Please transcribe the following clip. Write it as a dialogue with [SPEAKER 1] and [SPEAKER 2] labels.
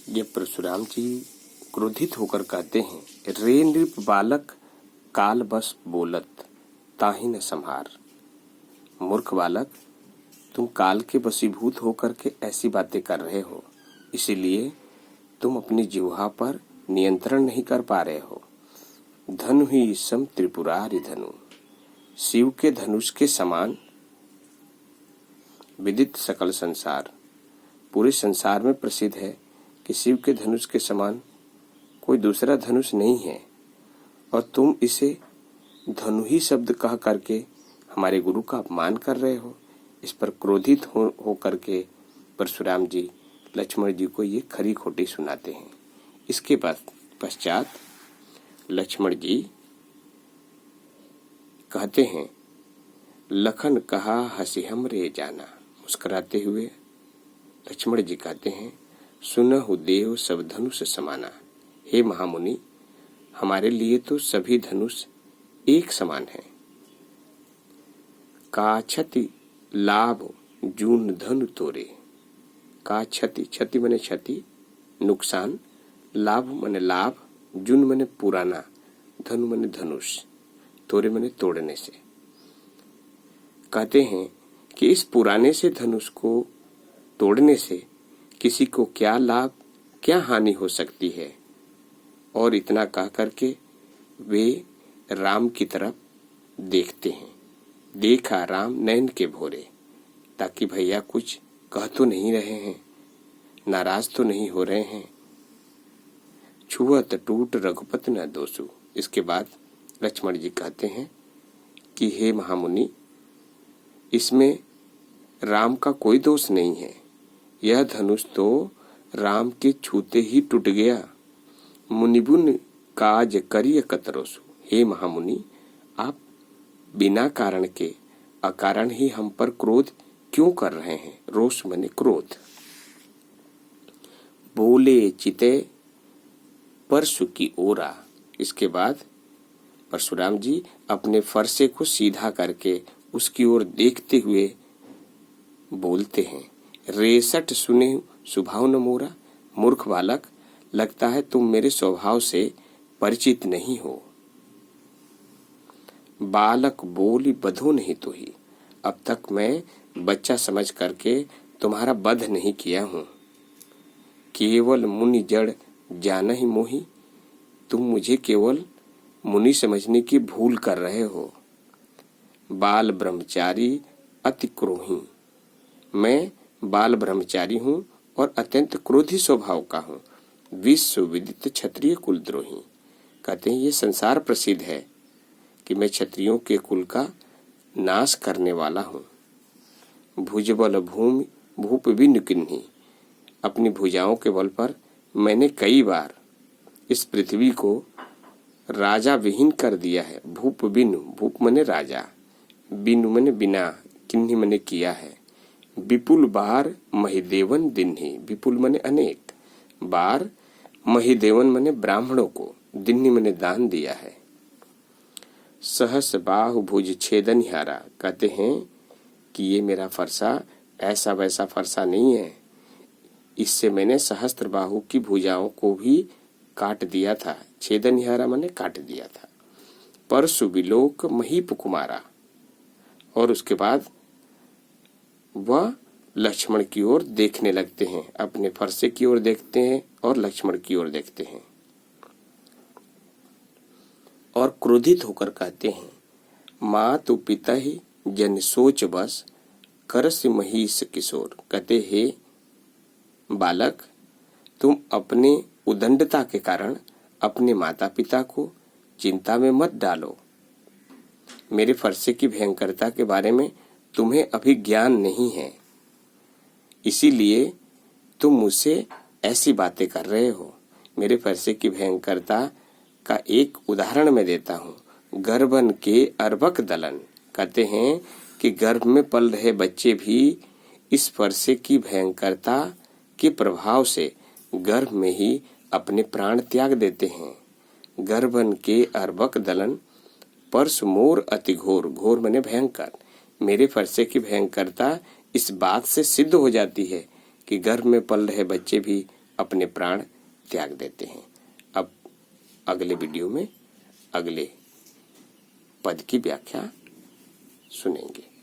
[SPEAKER 1] ये परशुराम जी क्रोधित होकर कहते हैं, रे नृप बालक काल बस बोलत ताहि न संहार। मूर्ख बालक, तुम काल के वशीभूत होकर के ऐसी बातें कर रहे हो, इसीलिए तुम अपनी जिह्वा पर नियंत्रण नहीं कर पा रहे हो। धनु ही सम त्रिपुरारि धनु, शिव के धनुष के समान विदित सकल संसार। पूरे संसार में प्रसिद्ध है कि शिव के धनुष के समान कोई दूसरा धनुष नहीं है, और तुम इसे धनु ही शब्द कह करके हमारे गुरु का अपमान कर रहे हो। इस पर क्रोधित हो करके परशुराम जी लक्ष्मण जी को ये खरी खोटी सुनाते हैं। इसके पश्चात लक्ष्मण जी कहते हैं, लखन कहा हसी हमरे जाना। मुस्कुराते हुए लक्ष्मण जी कहते हैं, सुनहु देव सब धनुष समाना। हे महामुनि, हमारे लिए तो सभी धनुष एक समान है। का क्षति लाभ जून धनु तोरे। का क्षति, क्षति मने क्षति, नुकसान, लाभ मने लाभ, जून मने पुराना, धनु मने धनुष, तोरे मने तोड़ने से। कहते हैं कि इस पुराने से धनुष को तोड़ने से किसी को क्या लाभ क्या हानि हो सकती है। और इतना कह करके वे राम की तरफ देखते हैं। देखा राम नयन के भोरे, ताकि भैया कुछ कह तो नहीं रहे हैं, नाराज तो नहीं हो रहे हैं। छुअत टूट रघुपति न दोषु। इसके बाद लक्ष्मण जी कहते हैं कि हे महामुनि, इसमें राम का कोई दोष नहीं है। यह धनुष तो राम के छूते ही टूट गया। मुनिबुन काज करिय कतरोसु। हे महामुनि, आप बिना कारण के अकारण ही हम पर क्रोध क्यों कर रहे हैं। रोष मने क्रोध। बोले चिते परशु की ओरा। इसके बाद परशुराम जी अपने फरसे को सीधा करके उसकी ओर देखते हुए बोलते हैं, रेसठ सुने स्वभाव न मोरा। मूर्ख बालक, लगता है तुम मेरे स्वभाव से परिचित नहीं हो। बालक बोली बधो नहीं तो ही। अब तक मैं बच्चा समझ करके तुम्हारा वध नहीं किया हूँ। केवल मुनि जड़ जाना ही मोही। तुम मुझे केवल मुनि समझने की भूल कर रहे हो। बाल ब्रह्मचारी अति क्रोही। मैं बाल ब्रह्मचारी हूँ और अत्यंत क्रोधी स्वभाव का हूँ। विश्व विदित क्षत्रिय कुलद्रोही। कहते हैं ये संसार प्रसिद्ध है कि मैं क्षत्रियों के कुल का नाश करने वाला हूँ। भुजबल भूमि भूप बिनु किन्ही। अपनी भुजाओं के बल पर मैंने कई बार इस पृथ्वी को राजा विहीन कर दिया है। भूप बिनु, भूप मने राजा, बिनु मने बिना, किन्ही मने किया है। विपुल बार महिदेवन दिन्ही। विपुल मने अनेक, बार महिदेवन मने ब्राह्मणों को, दिन्ही मने दान दिया है। सहस बाहु भुज छेदनिहारा। कहते हैं कि ये मेरा फरसा ऐसा वैसा फरसा नहीं है। इससे मैंने सहस्त्र बाहु की भुजाओं को भी काट दिया था। छेदनिहारा मने काट दिया था। परशु विलोक महीप कुमारा। और उसके बाद वह लक्ष्मण की ओर देखने लगते हैं। अपने फरसे की ओर देखते हैं और लक्ष्मण की ओर देखते हैं और क्रोधित होकर कहते हैं, मातु पिता ही जन सोच बस करस महिष किशोर। कहते हे बालक, तुम अपने उदंडता के कारण अपने माता पिता को चिंता में मत डालो। मेरे फरसे की भयंकरता के बारे में तुम्हें अभी ज्ञान नहीं है, इसीलिए तुम मुझसे ऐसी बातें कर रहे हो। मेरे फरसे की भयंकरता का एक उदाहरण मैं देता हूँ। गर्भन के अर्भक दलन। कहते हैं कि गर्भ में पल रहे बच्चे भी इस फरसे की भयंकरता के प्रभाव से गर्भ में ही अपने प्राण त्याग देते हैं। गर्भन के अर्भक दलन परस मोर अति घोर। घोर मने भयंकर। मेरे फरसे की भयंकरता इस बात से सिद्ध हो जाती है कि गर्भ में पल रहे बच्चे भी अपने प्राण त्याग देते हैं। अब अगले वीडियो में अगले पद की व्याख्या सुनेंगे।